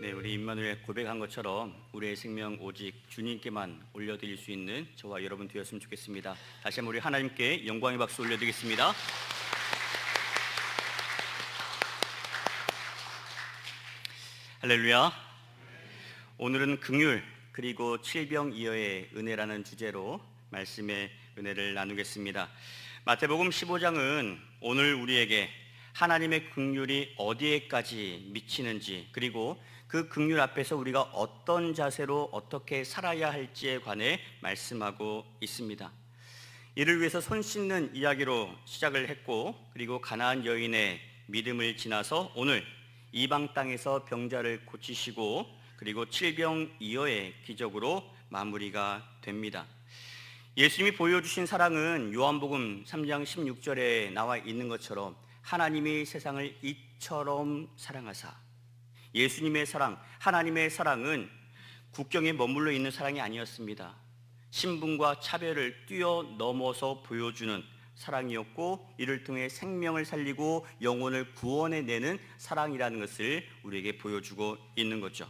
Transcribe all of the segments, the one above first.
네, 우리 임마누엘 고백한 것처럼 우리의 생명 오직 주님께만 올려드릴 수 있는 저와 여러분 되었으면 좋겠습니다. 다시 한번 우리 하나님께 영광의 박수 올려드리겠습니다. 할렐루야. 오늘은 긍휼 그리고 칠병이어의 은혜라는 주제로 말씀의 은혜를 나누겠습니다. 마태복음 15장은 오늘 우리에게 하나님의 긍휼이 어디에까지 미치는지, 그리고 그 긍휼 앞에서 우리가 어떤 자세로 어떻게 살아야 할지에 관해 말씀하고 있습니다. 이를 위해서 손 씻는 이야기로 시작을 했고, 그리고 가나안 여인의 믿음을 지나서 오늘 이방 땅에서 병자를 고치시고, 그리고 칠병이어의 기적으로 마무리가 됩니다. 예수님이 보여주신 사랑은 요한복음 3장 16절에 나와 있는 것처럼 하나님이 세상을 이처럼 사랑하사, 예수님의 사랑, 하나님의 사랑은 국경에 머물러 있는 사랑이 아니었습니다. 신분과 차별을 뛰어넘어서 보여주는 사랑이었고, 이를 통해 생명을 살리고 영혼을 구원해내는 사랑이라는 것을 우리에게 보여주고 있는 거죠.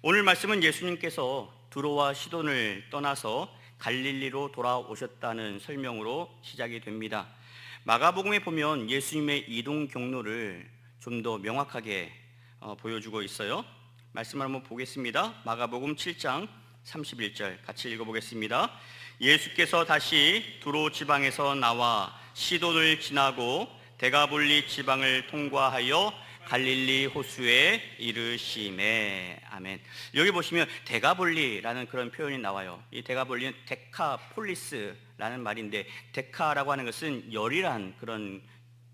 오늘 말씀은 예수님께서 두로와 시돈을 떠나서 갈릴리로 돌아오셨다는 설명으로 시작이 됩니다. 마가복음에 보면 예수님의 이동 경로를 좀 더 명확하게 보여주고 있어요. 말씀을 한번 보겠습니다. 마가복음 7장 31절 같이 읽어보겠습니다. 예수께서 다시 두로 지방에서 나와 시돈을 지나고 데가볼리 지방을 통과하여 갈릴리 호수에 이르시매. 아멘. 여기 보시면 데가볼리라는 그런 표현이 나와요. 이 데가볼리는 데카폴리스라는 말인데, 데카라고 하는 것은 열이란 그런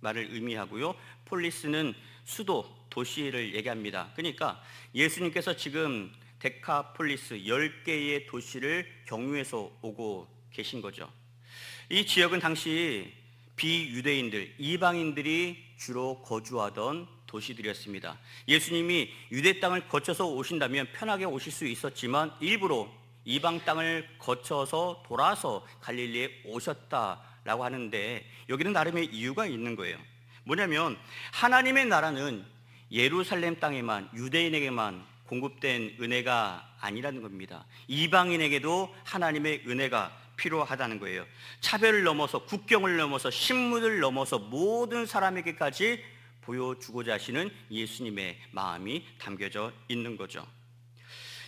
말을 의미하고요, 폴리스는 수도, 도시를 얘기합니다. 그러니까 예수님께서 지금 데카폴리스 10개의 도시를 경유해서 오고 계신 거죠. 이 지역은 당시 비유대인들, 이방인들이 주로 거주하던 도시들이었습니다. 예수님이 유대 땅을 거쳐서 오신다면 편하게 오실 수 있었지만 일부러 이방 땅을 거쳐서 돌아서 갈릴리에 오셨다라고 하는데, 여기는 나름의 이유가 있는 거예요. 뭐냐면 하나님의 나라는 예루살렘 땅에만, 유대인에게만 공급된 은혜가 아니라는 겁니다. 이방인에게도 하나님의 은혜가 필요하다는 거예요. 차별을 넘어서, 국경을 넘어서, 신분을 넘어서 모든 사람에게까지 보여주고자 하시는 예수님의 마음이 담겨져 있는 거죠.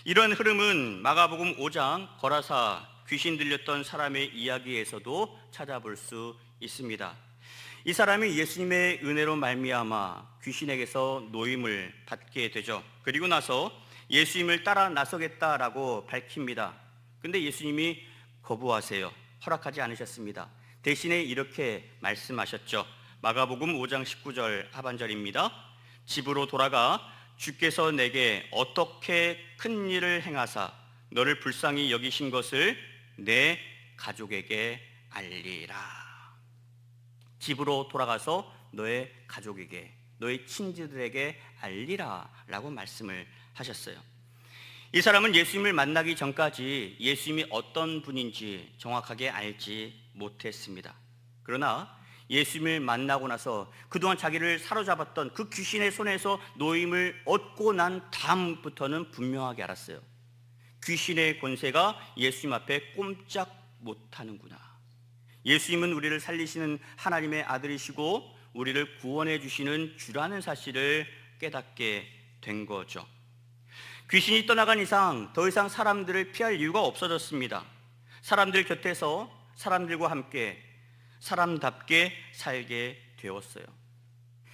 이런 흐름은 마가복음 5장 거라사 귀신 들렸던 사람의 이야기에서도 찾아볼 수 있습니다. 이 사람이 예수님의 은혜로 말미암아 귀신에게서 노임을 받게 되죠. 그리고 나서 예수님을 따라 나서겠다라고 밝힙니다. 근데 예수님이 거부하세요. 허락하지 않으셨습니다. 대신에 이렇게 말씀하셨죠. 마가복음 5장 19절 하반절입니다. 집으로 돌아가 주께서 내게 어떻게 큰 일을 행하사 너를 불쌍히 여기신 것을 내 가족에게 알리라. 집으로 돌아가서 너의 가족에게, 너의 친지들에게 알리라 라고 말씀을 하셨어요. 이 사람은 예수님을 만나기 전까지 예수님이 어떤 분인지 정확하게 알지 못했습니다. 그러나 예수님을 만나고 나서 그동안 자기를 사로잡았던 그 귀신의 손에서 노임을 얻고 난 다음부터는 분명하게 알았어요. 귀신의 권세가 예수님 앞에 꼼짝 못하는구나. 예수님은 우리를 살리시는 하나님의 아들이시고 우리를 구원해 주시는 주라는 사실을 깨닫게 된 거죠. 귀신이 떠나간 이상 더 이상 사람들을 피할 이유가 없어졌습니다. 사람들 곁에서 사람들과 함께 사람답게 살게 되었어요.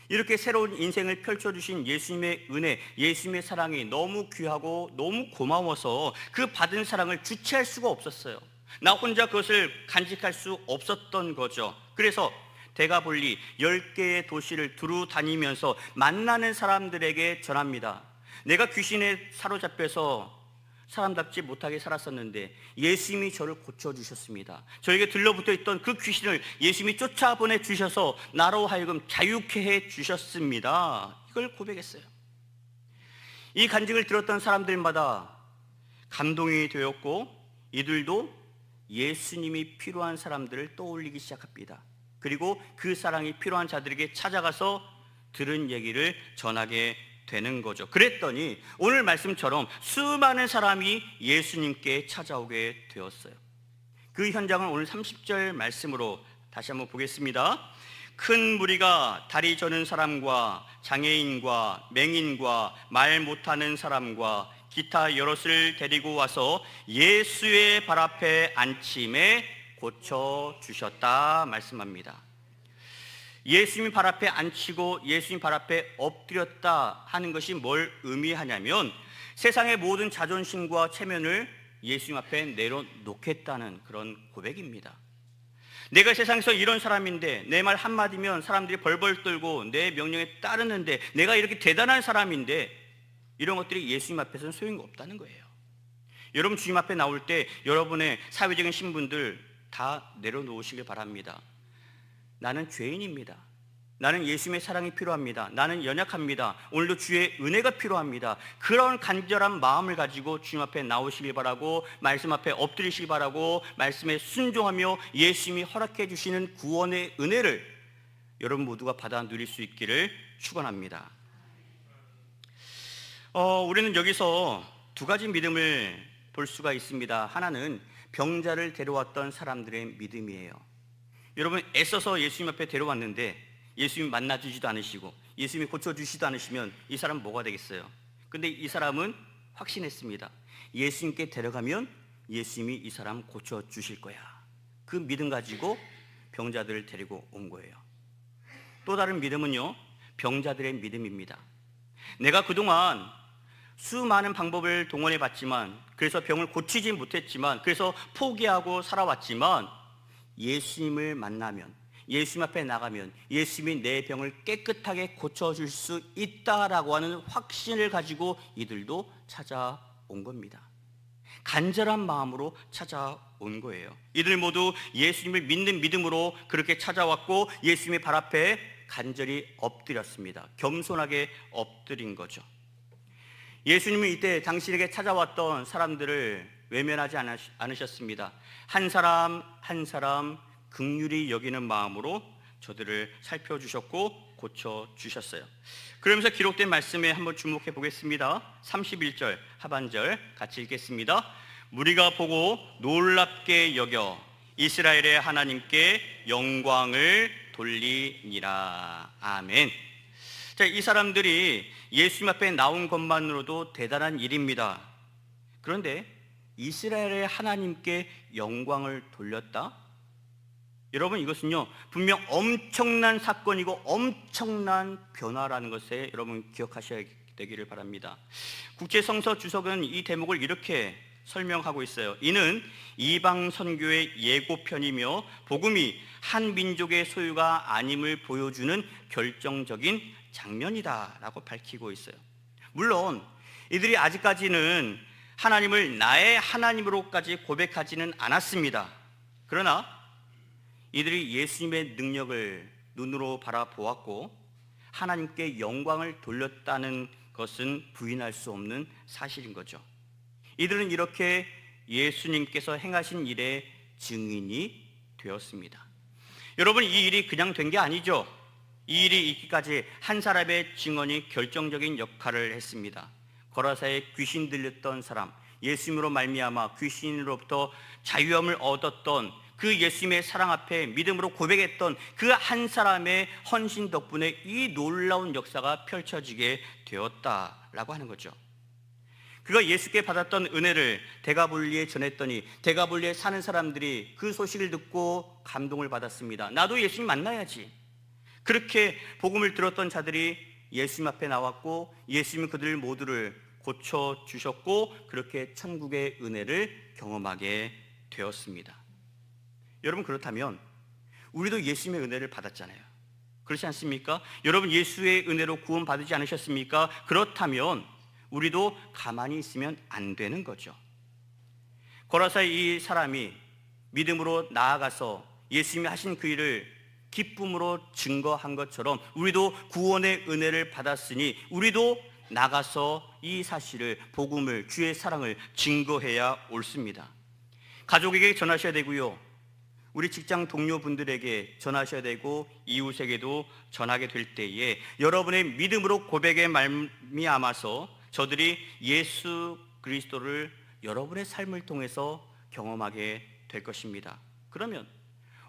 이렇게 새로운 인생을 펼쳐주신 예수님의 은혜, 예수님의 사랑이 너무 귀하고 너무 고마워서 그 받은 사랑을 주체할 수가 없었어요. 나 혼자 그것을 간직할 수 없었던 거죠. 그래서 데가볼리 10개의 도시를 두루 다니면서 만나는 사람들에게 전합니다. 내가 귀신에 사로잡혀서 사람답지 못하게 살았었는데 예수님이 저를 고쳐주셨습니다. 저에게 들러붙어 있던 그 귀신을 예수님이 쫓아보내 주셔서 나로 하여금 자유케 해 주셨습니다. 이걸 고백했어요. 이 간증을 들었던 사람들마다 감동이 되었고, 이들도 예수님이 필요한 사람들을 떠올리기 시작합니다. 그리고 그 사랑이 필요한 자들에게 찾아가서 들은 얘기를 전하게 되는 거죠. 그랬더니 오늘 말씀처럼 수많은 사람이 예수님께 찾아오게 되었어요. 그 현장을 오늘 30절 말씀으로 다시 한번 보겠습니다. 큰 무리가 다리 저는 사람과 장애인과 맹인과 말 못하는 사람과 기타 여럿을 데리고 와서 예수의 발 앞에 앉힘에 고쳐주셨다 말씀합니다. 예수님 발 앞에 앉히고 예수님 발 앞에 엎드렸다 하는 것이 뭘 의미하냐면 세상의 모든 자존심과 체면을 예수님 앞에 내려놓겠다는 그런 고백입니다. 내가 세상에서 이런 사람인데 내 말 한마디면 사람들이 벌벌 떨고 내 명령에 따르는데 내가 이렇게 대단한 사람인데 이런 것들이 예수님 앞에서는 소용이 없다는 거예요. 여러분 주님 앞에 나올 때 여러분의 사회적인 신분들 다 내려놓으시길 바랍니다. 나는 죄인입니다. 나는 예수님의 사랑이 필요합니다. 나는 연약합니다. 오늘도 주의 은혜가 필요합니다. 그런 간절한 마음을 가지고 주님 앞에 나오시길 바라고 말씀 앞에 엎드리시길 바라고 말씀에 순종하며 예수님이 허락해 주시는 구원의 은혜를 여러분 모두가 받아 누릴 수 있기를 축원합니다. 우리는 여기서 두 가지 믿음을 볼 수가 있습니다. 하나는 병자를 데려왔던 사람들의 믿음이에요. 여러분 애써서 예수님 앞에 데려왔는데 예수님이 만나주지도 않으시고 예수님이 고쳐주시지도 않으시면 이 사람은 뭐가 되겠어요? 근데 이 사람은 확신했습니다. 예수님께 데려가면 예수님이 이 사람 고쳐주실 거야. 그 믿음 가지고 병자들을 데리고 온 거예요. 또 다른 믿음은요, 병자들의 믿음입니다. 내가 그동안 수많은 방법을 동원해 봤지만, 그래서 병을 고치지 못했지만, 그래서 포기하고 살아왔지만 예수님을 만나면, 예수님 앞에 나가면 예수님이 내 병을 깨끗하게 고쳐줄 수 있다라고 하는 확신을 가지고 이들도 찾아온 겁니다. 간절한 마음으로 찾아온 거예요. 이들 모두 예수님을 믿는 믿음으로 그렇게 찾아왔고 예수님의 발 앞에 간절히 엎드렸습니다. 겸손하게 엎드린 거죠. 예수님은 이때 당신에게 찾아왔던 사람들을 외면하지 않으셨습니다. 한 사람 한 사람 긍휼히 여기는 마음으로 저들을 살펴주셨고 고쳐주셨어요. 그러면서 기록된 말씀에 한번 주목해 보겠습니다. 31절 하반절 같이 읽겠습니다. 무리가 보고 놀랍게 여겨 이스라엘의 하나님께 영광을 돌리니라. 아멘. 자, 이 사람들이 예수님 앞에 나온 것만으로도 대단한 일입니다. 그런데 이스라엘의 하나님께 영광을 돌렸다? 여러분 이것은요 분명 엄청난 사건이고 엄청난 변화라는 것에 여러분 기억하셔야 되기를 바랍니다. 국제성서 주석은 이 대목을 이렇게 설명하고 있어요. 이는 이방 선교의 예고편이며 복음이 한 민족의 소유가 아님을 보여주는 결정적인 장면이다라고 밝히고 있어요. 물론 이들이 아직까지는 하나님을 나의 하나님으로까지 고백하지는 않았습니다. 그러나 이들이 예수님의 능력을 눈으로 바라보았고 하나님께 영광을 돌렸다는 것은 부인할 수 없는 사실인 거죠. 이들은 이렇게 예수님께서 행하신 일의 증인이 되었습니다. 여러분 이 일이 그냥 된 게 아니죠. 이 일이 있기까지 한 사람의 증언이 결정적인 역할을 했습니다. 거라사에 귀신 들렸던 사람, 예수님으로 말미암아 귀신으로부터 자유함을 얻었던 그 예수님의 사랑 앞에 믿음으로 고백했던 그 한 사람의 헌신 덕분에 이 놀라운 역사가 펼쳐지게 되었다라고 하는 거죠. 그가 예수께 받았던 은혜를 데가볼리에 전했더니 데가볼리에 사는 사람들이 그 소식을 듣고 감동을 받았습니다. 나도 예수님 만나야지. 그렇게 복음을 들었던 자들이 예수님 앞에 나왔고 예수님은 그들 모두를 고쳐주셨고 그렇게 천국의 은혜를 경험하게 되었습니다. 여러분 그렇다면 우리도 예수님의 은혜를 받았잖아요. 그렇지 않습니까? 여러분 예수의 은혜로 구원받지 않으셨습니까? 그렇다면 우리도 가만히 있으면 안 되는 거죠. 고라사의 이 사람이 믿음으로 나아가서 예수님이 하신 그 일을 기쁨으로 증거한 것처럼 우리도 구원의 은혜를 받았으니 우리도 나가서 이 사실을, 복음을, 주의 사랑을 증거해야 옳습니다. 가족에게 전하셔야 되고요. 우리 직장 동료분들에게 전하셔야 되고 이웃에게도 전하게 될 때에 여러분의 믿음으로 고백에 말미암아서 저들이 예수 그리스도를 여러분의 삶을 통해서 경험하게 될 것입니다. 그러면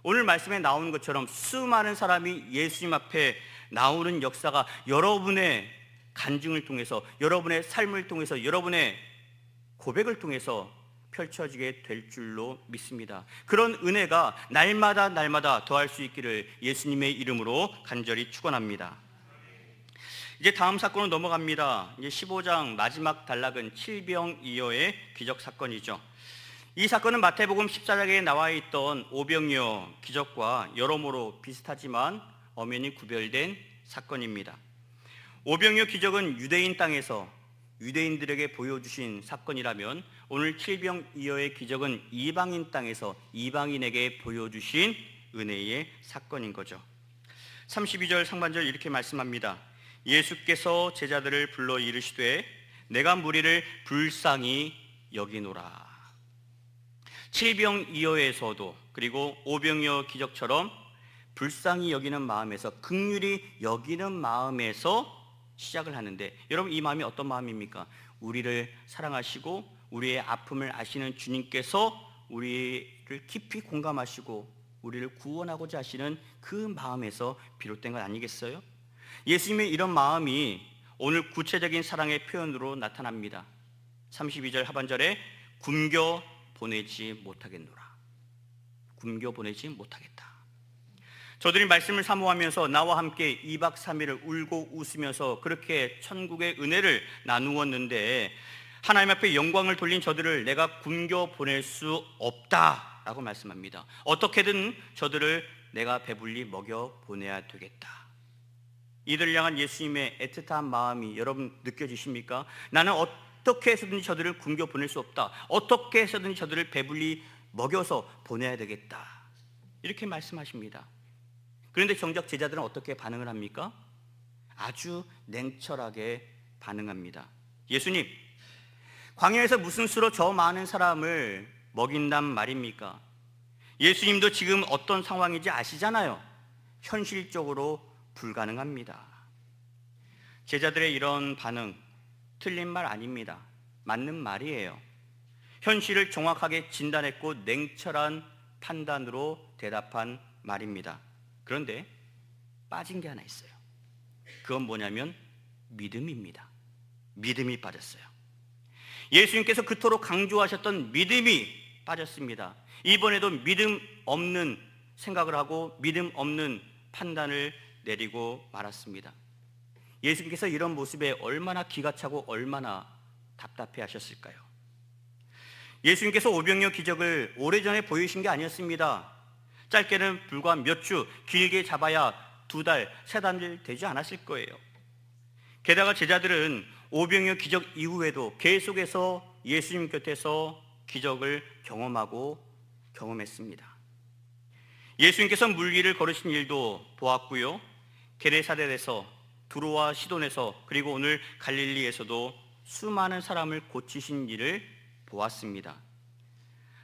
오늘 말씀에 나오는 것처럼 수많은 사람이 예수님 앞에 나오는 역사가 여러분의 간증을 통해서, 여러분의 삶을 통해서, 여러분의 고백을 통해서 펼쳐지게 될 줄로 믿습니다. 그런 은혜가 날마다 더할 수 있기를 예수님의 이름으로 간절히 축원합니다. 이제 다음 사건으로 넘어갑니다. 이제 15장 마지막 단락은 칠병이어의 기적 사건이죠. 이 사건은 마태복음 14장에 나와 있던 오병이어 기적과 여러모로 비슷하지만 엄연히 구별된 사건입니다. 오병이어 기적은 유대인 땅에서 유대인들에게 보여주신 사건이라면 오늘 칠병이어의 기적은 이방인 땅에서 이방인에게 보여주신 은혜의 사건인 거죠. 32절 상반절 이렇게 말씀합니다. 예수께서 제자들을 불러 이르시되 내가 무리를 불쌍히 여기노라. 칠병이어에서도 그리고 오병이어 기적처럼 불쌍히 여기는 마음에서, 긍휼히 여기는 마음에서 시작을 하는데, 여러분 이 마음이 어떤 마음입니까? 우리를 사랑하시고 우리의 아픔을 아시는 주님께서 우리를 깊이 공감하시고 우리를 구원하고자 하시는 그 마음에서 비롯된 것 아니겠어요? 예수님의 이런 마음이 오늘 구체적인 사랑의 표현으로 나타납니다. 32절 하반절에 굶겨 보내지 못하겠노라. 굶겨 보내지 못하겠다. 저들이 말씀을 사모하면서 나와 함께 2박 3일을 울고 웃으면서 그렇게 천국의 은혜를 나누었는데 하나님 앞에 영광을 돌린 저들을 내가 굶겨 보낼 수 없다라고 말씀합니다. 어떻게든 저들을 내가 배불리 먹여 보내야 되겠다. 이들을 향한 예수님의 애틋한 마음이 여러분 느껴지십니까? 나는 어떻게 해서든지 저들을 굶겨 보낼 수 없다. 어떻게 해서든지 저들을 배불리 먹여서 보내야 되겠다. 이렇게 말씀하십니다. 그런데 정작 제자들은 어떻게 반응을 합니까? 아주 냉철하게 반응합니다. 예수님, 광야에서 무슨 수로 저 많은 사람을 먹인단 말입니까? 예수님도 지금 어떤 상황인지 아시잖아요. 현실적으로 불가능합니다. 제자들의 이런 반응, 틀린 말 아닙니다. 맞는 말이에요. 현실을 정확하게 진단했고 냉철한 판단으로 대답한 말입니다. 그런데 빠진 게 하나 있어요. 그건 뭐냐면 믿음입니다. 믿음이 빠졌어요. 예수님께서 그토록 강조하셨던 믿음이 빠졌습니다. 이번에도 믿음 없는 생각을 하고 믿음 없는 판단을 내리고 말았습니다. 예수님께서 이런 모습에 얼마나 기가 차고 얼마나 답답해 하셨을까요? 예수님께서 오병이어 기적을 오래전에 보이신 게 아니었습니다. 짧게는 불과 몇 주, 길게 잡아야 2달, 3달 되지 않았을 거예요. 게다가 제자들은 오병이어 기적 이후에도 계속해서 예수님 곁에서 기적을 경험했습니다. 예수님께서 물길을 걸으신 일도 보았고요. 게네사렛에서, 두로와 시돈에서, 그리고 오늘 갈릴리에서도 수많은 사람을 고치신 일을 보았습니다.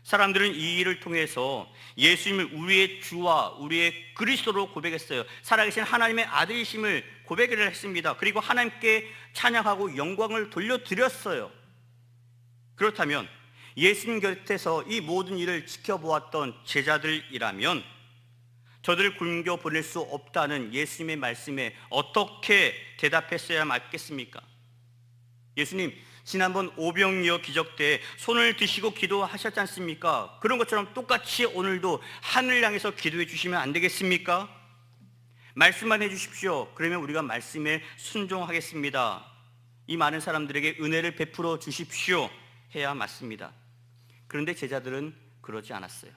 사람들은 이 일을 통해서 예수님을 우리의 주와 우리의 그리스도로 고백했어요. 살아계신 하나님의 아들이심을 고백을 했습니다. 그리고 하나님께 찬양하고 영광을 돌려드렸어요. 그렇다면 예수님 곁에서 이 모든 일을 지켜보았던 제자들이라면 저들을 굶겨 보낼 수 없다는 예수님의 말씀에 어떻게 대답했어야 맞겠습니까? 예수님, 지난번 오병이어 기적 때 손을 드시고 기도하셨지 않습니까? 그런 것처럼 똑같이 오늘도 하늘 향해서 기도해 주시면 안 되겠습니까? 말씀만 해 주십시오. 그러면 우리가 말씀에 순종하겠습니다. 이 많은 사람들에게 은혜를 베풀어 주십시오 해야 맞습니다. 그런데 제자들은 그러지 않았어요.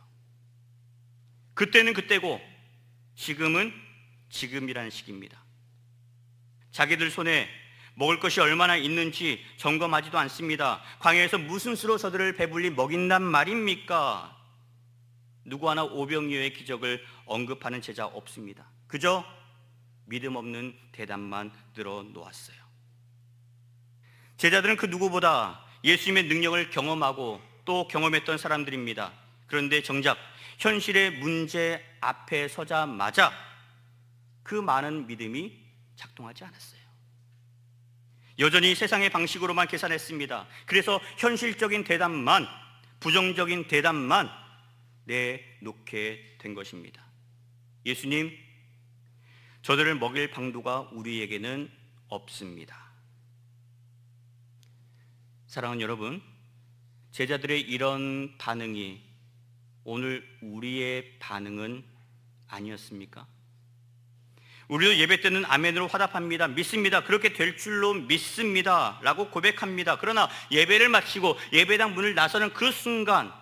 그때는 그때고 지금은 지금이라는 시기입니다. 자기들 손에 먹을 것이 얼마나 있는지 점검하지도 않습니다. 광야에서 무슨 수로 저들을 배불리 먹인단 말입니까? 누구 하나 오병이어의 기적을 언급하는 제자 없습니다. 그저 믿음 없는 대답만 늘어놓았어요. 제자들은 그 누구보다 예수님의 능력을 경험하고 또 경험했던 사람들입니다. 그런데 정작 현실의 문제 앞에 서자마자 그 많은 믿음이 작동하지 않았어요. 여전히 세상의 방식으로만 계산했습니다. 그래서 현실적인 대답만, 부정적인 대답만 내놓게 된 것입니다. 예수님, 저들을 먹일 방도가 우리에게는 없습니다. 사랑하는 여러분, 제자들의 이런 반응이 오늘 우리의 반응은 아니었습니까? 우리도 예배 때는 아멘으로 화답합니다. 믿습니다. 그렇게 될 줄로 믿습니다 라고 고백합니다. 그러나 예배를 마치고 예배당 문을 나서는 그 순간,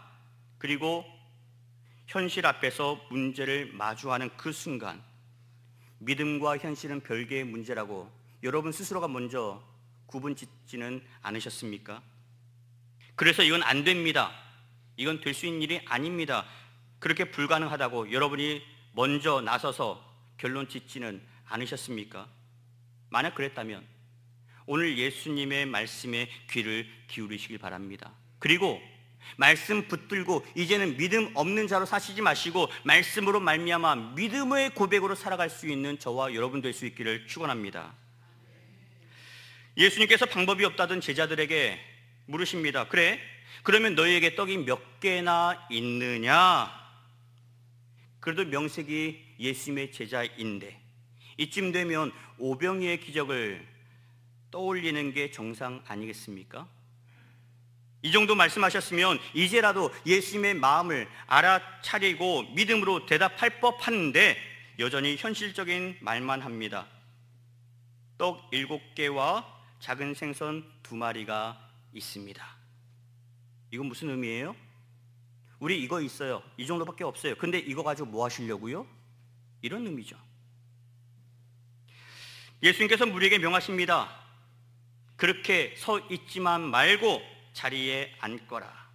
그리고 현실 앞에서 문제를 마주하는 그 순간, 믿음과 현실은 별개의 문제라고 여러분 스스로가 먼저 구분 짓지는 않으셨습니까? 그래서 이건 안 됩니다, 이건 될 수 있는 일이 아닙니다, 그렇게 불가능하다고 여러분이 먼저 나서서 결론 짓지는 않으셨습니까? 만약 그랬다면 오늘 예수님의 말씀에 귀를 기울이시길 바랍니다. 그리고 말씀 붙들고 이제는 믿음 없는 자로 사시지 마시고 말씀으로 말미암아 믿음의 고백으로 살아갈 수 있는 저와 여러분 될 수 있기를 축원합니다. 예수님께서 방법이 없다던 제자들에게 물으십니다. 그래, 그러면 너희에게 떡이 몇 개나 있느냐? 그래도 명색이 예수님의 제자인데 이쯤 되면 오병이의 기적을 떠올리는 게 정상 아니겠습니까? 이 정도 말씀하셨으면 이제라도 예수님의 마음을 알아차리고 믿음으로 대답할 법한데 여전히 현실적인 말만 합니다. 떡 7개와 작은 생선 2마리가 있습니다. 이건 무슨 의미예요? 우리 이거 있어요, 이 정도밖에 없어요, 근데 이거 가지고 뭐 하시려고요? 이런 의미죠. 예수님께서 무리에게 명하십니다. 그렇게 서 있지만 말고 자리에 앉거라.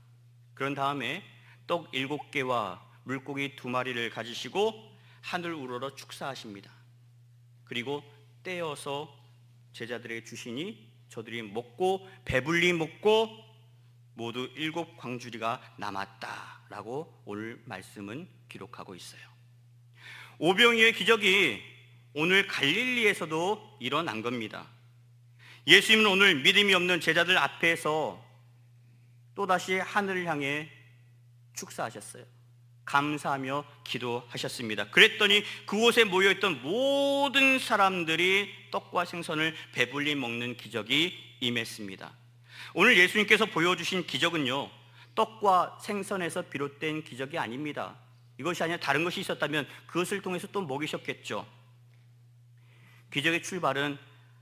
그런 다음에 떡 7개와 물고기 2마리를 가지시고 하늘 우러러 축사하십니다. 그리고 떼어서 제자들에게 주시니 저들이 먹고 배불리 먹고 모두 7광주리가 남았다라고 오늘 말씀은 기록하고 있어요. 오병이의 기적이 오늘 갈릴리에서도 일어난 겁니다. 예수님은 오늘 믿음이 없는 제자들 앞에서 또다시 하늘을 향해 축사하셨어요. 감사하며 기도하셨습니다. 그랬더니 그곳에 모여있던 모든 사람들이 떡과 생선을 배불리 먹는 기적이 임했습니다. 오늘 예수님께서 보여주신 기적은요, 떡과 생선에서 비롯된 기적이 아닙니다. 이것이 아니라 다른 것이 있었다면 그것을 통해서 또 먹이셨겠죠. 기적의 출발은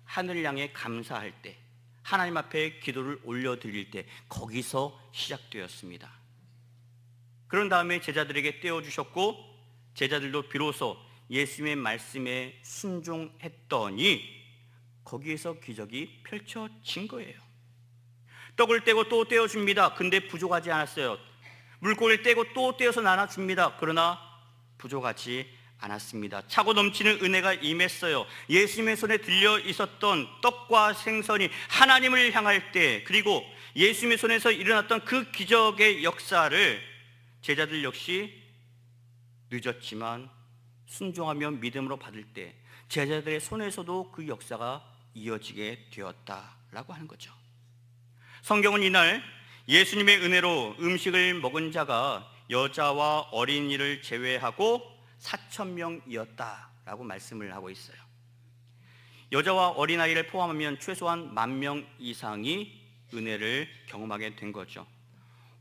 하늘을 향해 감사할 때, 하나님 앞에 기도를 올려드릴 때 거기서 시작되었습니다. 그런 다음에 제자들에게 떼어주셨고 제자들도 비로소 예수님의 말씀에 순종했더니 거기에서 기적이 펼쳐진 거예요. 떡을 떼고 또 떼어줍니다. 근데 부족하지 않았어요. 물고기를 떼고 또 떼어서 나눠줍니다. 그러나 부족하지 않았습니다. 차고 넘치는 은혜가 임했어요. 예수님의 손에 들려 있었던 떡과 생선이 하나님을 향할 때, 그리고 예수님의 손에서 일어났던 그 기적의 역사를 제자들 역시 늦었지만 순종하며 믿음으로 받을 때 제자들의 손에서도 그 역사가 이어지게 되었다라고 하는 거죠. 성경은 이날 예수님의 은혜로 음식을 먹은 자가 여자와 어린이를 제외하고 4,000명이었다라고 말씀을 하고 있어요. 여자와 어린아이를 포함하면 최소한 10,000명 이상이 은혜를 경험하게 된 거죠.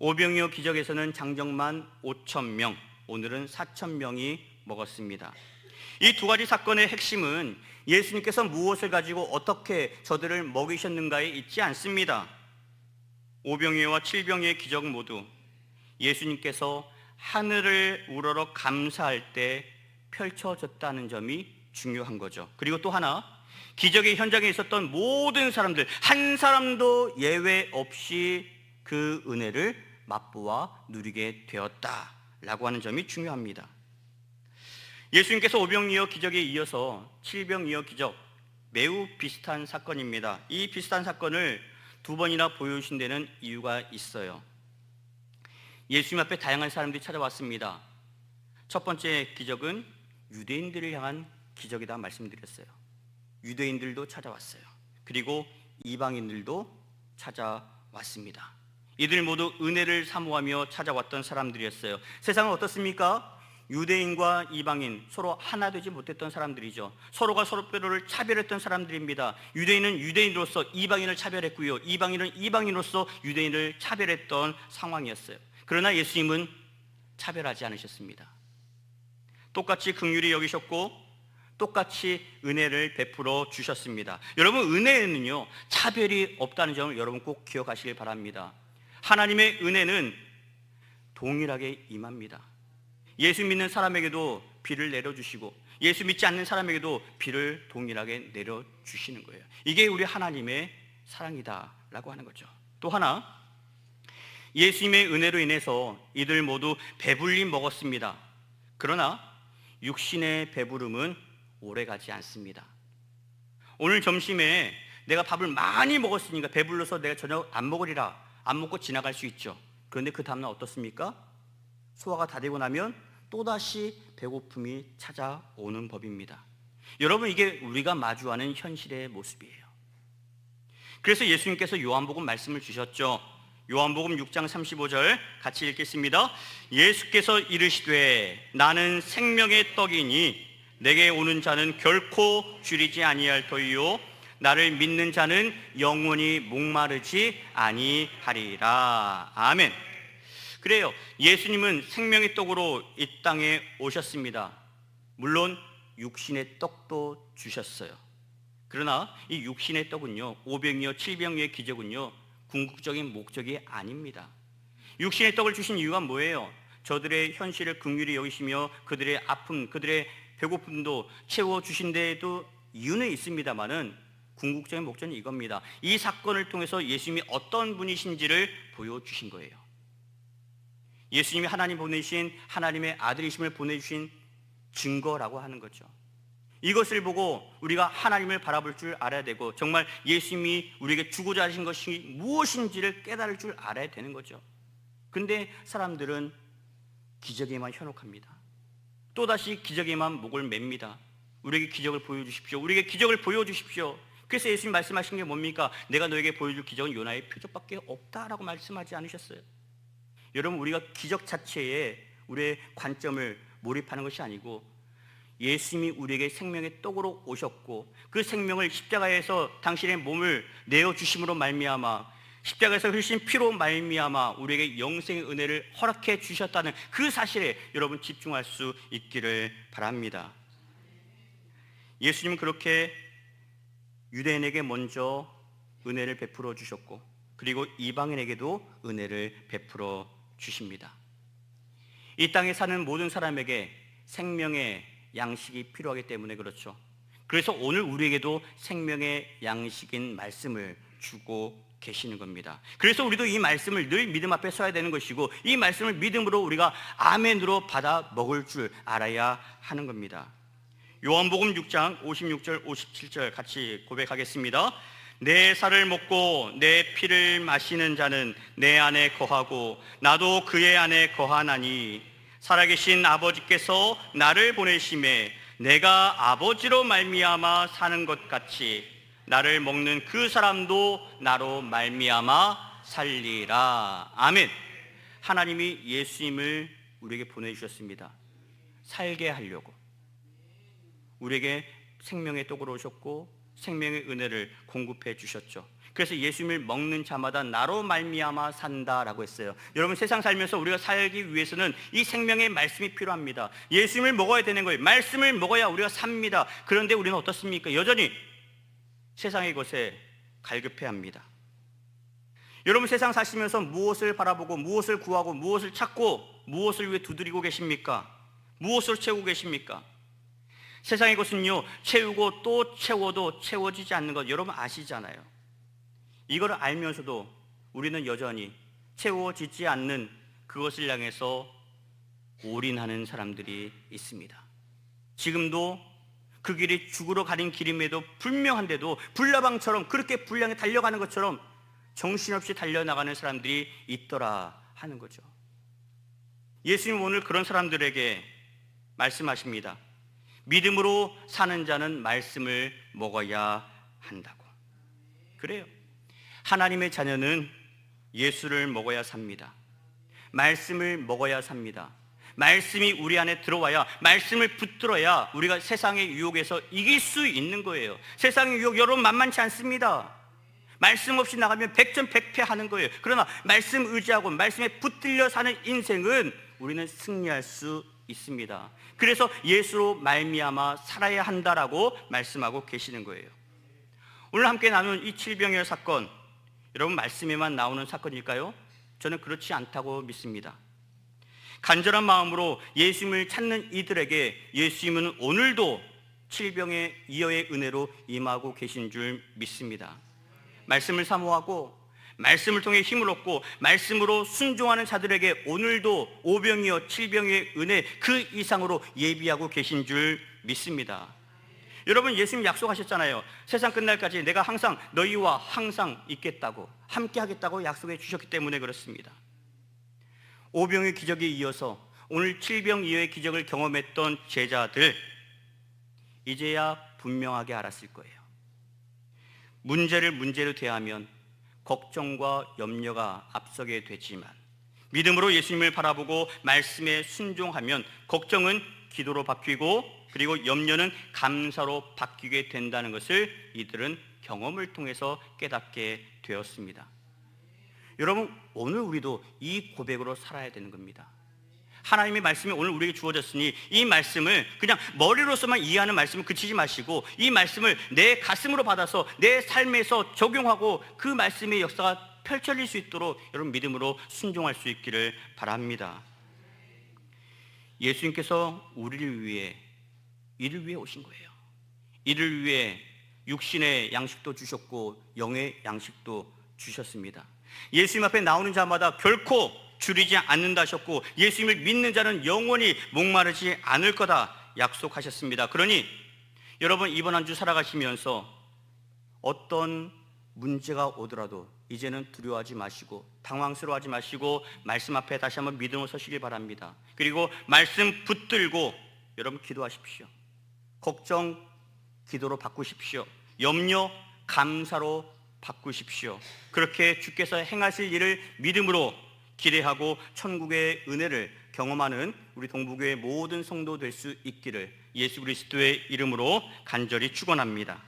오병이어 기적에서는 장정만 5,000명, 오늘은 4,000명이 먹었습니다. 이 두 가지 사건의 핵심은 예수님께서 무엇을 가지고 어떻게 저들을 먹이셨는가에 있지 않습니다. 오병이어와 7병이의 기적 모두 예수님께서 하늘을 우러러 감사할 때 펼쳐졌다는 점이 중요한 거죠. 그리고 또 하나, 기적의 현장에 있었던 모든 사람들, 한 사람도 예외 없이 그 은혜를 맛보아 누리게 되었다라고 하는 점이 중요합니다. 예수님께서 오병이어 기적에 이어서 7병이어 기적, 매우 비슷한 사건입니다. 이 비슷한 사건을 2번이나 보여주신 데는 이유가 있어요. 예수님 앞에 다양한 사람들이 찾아왔습니다. 첫 번째 기적은 유대인들을 향한 기적이다 말씀드렸어요. 유대인들도 찾아왔어요. 그리고 이방인들도 찾아왔습니다. 이들 모두 은혜를 사모하며 찾아왔던 사람들이었어요. 세상은 어떻습니까? 유대인과 이방인 서로 하나 되지 못했던 사람들이죠. 서로가 서로를 차별했던 사람들입니다. 유대인은 유대인으로서 이방인을 차별했고요, 이방인은 이방인으로서 유대인을 차별했던 상황이었어요. 그러나 예수님은 차별하지 않으셨습니다. 똑같이 긍휼히 여기셨고 똑같이 은혜를 베풀어 주셨습니다. 여러분, 은혜에는요 차별이 없다는 점을 여러분 꼭 기억하시길 바랍니다. 하나님의 은혜는 동일하게 임합니다. 예수 믿는 사람에게도 비를 내려주시고 예수 믿지 않는 사람에게도 비를 동일하게 내려주시는 거예요. 이게 우리 하나님의 사랑이다라고 하는 거죠. 또 하나, 예수님의 은혜로 인해서 이들 모두 배불리 먹었습니다. 그러나 육신의 배부름은 오래가지 않습니다. 오늘 점심에 내가 밥을 많이 먹었으니까 배불러서 내가 저녁 안 먹으리라, 안 먹고 지나갈 수 있죠. 그런데 그 다음날 어떻습니까? 소화가 다 되고 나면 또다시 배고픔이 찾아오는 법입니다. 여러분, 이게 우리가 마주하는 현실의 모습이에요. 그래서 예수님께서 요한복음 말씀을 주셨죠. 요한복음 6장 35절 같이 읽겠습니다. 예수께서 이르시되 나는 생명의 떡이니 내게 오는 자는 결코 줄이지 아니할 터이요 나를 믿는 자는 영원히 목마르지 아니하리라. 아멘. 그래요, 예수님은 생명의 떡으로 이 땅에 오셨습니다. 물론 육신의 떡도 주셨어요. 그러나 이 육신의 떡은요, 오병이어 칠병이의 기적은요 궁극적인 목적이 아닙니다. 육신의 떡을 주신 이유가 뭐예요? 저들의 현실을 긍휼히 여기시며 그들의 아픔, 그들의 배고픔도 채워주신 데에도 이유는 있습니다만은 궁극적인 목적은 이겁니다. 이 사건을 통해서 예수님이 어떤 분이신지를 보여주신 거예요. 예수님이 하나님 보내신 하나님의 아들이심을 보내주신 증거라고 하는 거죠. 이것을 보고 우리가 하나님을 바라볼 줄 알아야 되고 정말 예수님이 우리에게 주고자 하신 것이 무엇인지를 깨달을 줄 알아야 되는 거죠. 근데 사람들은 기적에만 현혹합니다. 또다시 기적에만 목을 맵니다. 우리에게 기적을 보여주십시오. 우리에게 기적을 보여주십시오. 그래서 예수님 말씀하신 게 뭡니까? 내가 너에게 보여줄 기적은 요나의 표적밖에 없다라고 말씀하지 않으셨어요? 여러분, 우리가 기적 자체에 우리의 관점을 몰입하는 것이 아니고 예수님이 우리에게 생명의 떡으로 오셨고 그 생명을 십자가에서 당신의 몸을 내어주심으로 말미암아 십자가에서 흘리신 피로 말미암아 우리에게 영생의 은혜를 허락해 주셨다는 그 사실에 여러분 집중할 수 있기를 바랍니다. 예수님은 그렇게 유대인에게 먼저 은혜를 베풀어 주셨고 그리고 이방인에게도 은혜를 베풀어 주십니다. 이 땅에 사는 모든 사람에게 생명의 양식이 필요하기 때문에 그렇죠. 그래서 오늘 우리에게도 생명의 양식인 말씀을 주고 계시는 겁니다. 그래서 우리도 이 말씀을 늘 믿음 앞에 서야 되는 것이고 이 말씀을 믿음으로 우리가 아멘으로 받아 먹을 줄 알아야 하는 겁니다. 요한복음 6장 56절 57절 같이 고백하겠습니다. 내 살을 먹고 내 피를 마시는 자는 내 안에 거하고 나도 그의 안에 거하나니 살아계신 아버지께서 나를 보내심에 내가 아버지로 말미암아 사는 것 같이 나를 먹는 그 사람도 나로 말미암아 살리라. 아멘. 하나님이 예수님을 우리에게 보내주셨습니다. 살게 하려고. 우리에게 생명의 떡으로 오셨고 생명의 은혜를 공급해 주셨죠. 그래서 예수님을 먹는 자마다 나로 말미암아 산다라고 했어요. 여러분, 세상 살면서 우리가 살기 위해서는 이 생명의 말씀이 필요합니다. 예수님을 먹어야 되는 거예요. 말씀을 먹어야 우리가 삽니다. 그런데 우리는 어떻습니까? 여전히 세상의 것에 갈급해합니다. 여러분, 세상 사시면서 무엇을 바라보고 무엇을 구하고 무엇을 찾고 무엇을 위해 두드리고 계십니까? 무엇으로 채우고 계십니까? 세상의 것은요, 채우고 또 채워도 채워지지 않는 것 여러분 아시잖아요. 이걸 알면서도 우리는 여전히 채워지지 않는 그것을 향해서 올인하는 사람들이 있습니다. 지금도 그 길이 죽으러 가는 길임에도 불명한데도 불나방처럼 그렇게 불량에 달려가는 것처럼 정신없이 달려나가는 사람들이 있더라 하는 거죠. 예수님 오늘 그런 사람들에게 말씀하십니다. 믿음으로 사는 자는 말씀을 먹어야 한다고. 그래요. 하나님의 자녀는 예수를 먹어야 삽니다. 말씀을 먹어야 삽니다. 말씀이 우리 안에 들어와야, 말씀을 붙들어야 우리가 세상의 유혹에서 이길 수 있는 거예요. 세상의 유혹 여러분 만만치 않습니다. 말씀 없이 나가면 백전백패하는 거예요. 그러나 말씀 의지하고 말씀에 붙들려 사는 인생은 우리는 승리할 수 있습니다. 그래서 예수로 말미암아 살아야 한다라고 말씀하고 계시는 거예요. 오늘 함께 나눈 이 칠병의 사건, 여러분 말씀에만 나오는 사건일까요? 저는 그렇지 않다고 믿습니다. 간절한 마음으로 예수님을 찾는 이들에게 예수님은 오늘도 칠병의 이어의 은혜로 임하고 계신 줄 믿습니다. 말씀을 사모하고 말씀을 통해 힘을 얻고 말씀으로 순종하는 자들에게 오늘도 오병이어 칠병의 은혜 그 이상으로 예비하고 계신 줄 믿습니다. 여러분 예수님 약속하셨잖아요. 세상 끝날까지 내가 항상 너희와 항상 있겠다고, 함께 하겠다고 약속해 주셨기 때문에 그렇습니다. 오병의 기적에 이어서 오늘 칠병 이어의 기적을 경험했던 제자들, 이제야 분명하게 알았을 거예요. 문제를 문제로 대하면 걱정과 염려가 앞서게 되지만 믿음으로 예수님을 바라보고 말씀에 순종하면 걱정은 기도로 바뀌고 그리고 염려는 감사로 바뀌게 된다는 것을 이들은 경험을 통해서 깨닫게 되었습니다. 여러분 오늘 우리도 이 고백으로 살아야 되는 겁니다. 하나님의 말씀이 오늘 우리에게 주어졌으니 이 말씀을 그냥 머리로서만 이해하는 말씀을 그치지 마시고 이 말씀을 내 가슴으로 받아서 내 삶에서 적용하고 그 말씀의 역사가 펼쳐질 수 있도록 여러분 믿음으로 순종할 수 있기를 바랍니다. 예수님께서 우리를 위해, 이를 위해 오신 거예요. 이를 위해 육신의 양식도 주셨고 영의 양식도 주셨습니다. 예수님 앞에 나오는 자마다 결코 줄이지 않는다 하셨고 예수님을 믿는 자는 영원히 목마르지 않을 거다 약속하셨습니다. 그러니 여러분 이번 한 주 살아가시면서 어떤 문제가 오더라도 이제는 두려워하지 마시고 당황스러워하지 마시고 말씀 앞에 다시 한번 믿음으로 서시길 바랍니다. 그리고 말씀 붙들고 여러분 기도하십시오. 걱정 기도로 바꾸십시오. 염려 감사로 바꾸십시오. 그렇게 주께서 행하실 일을 믿음으로 기대하고 천국의 은혜를 경험하는 우리 동부교회 모든 성도 될 수 있기를 예수 그리스도의 이름으로 간절히 축원합니다.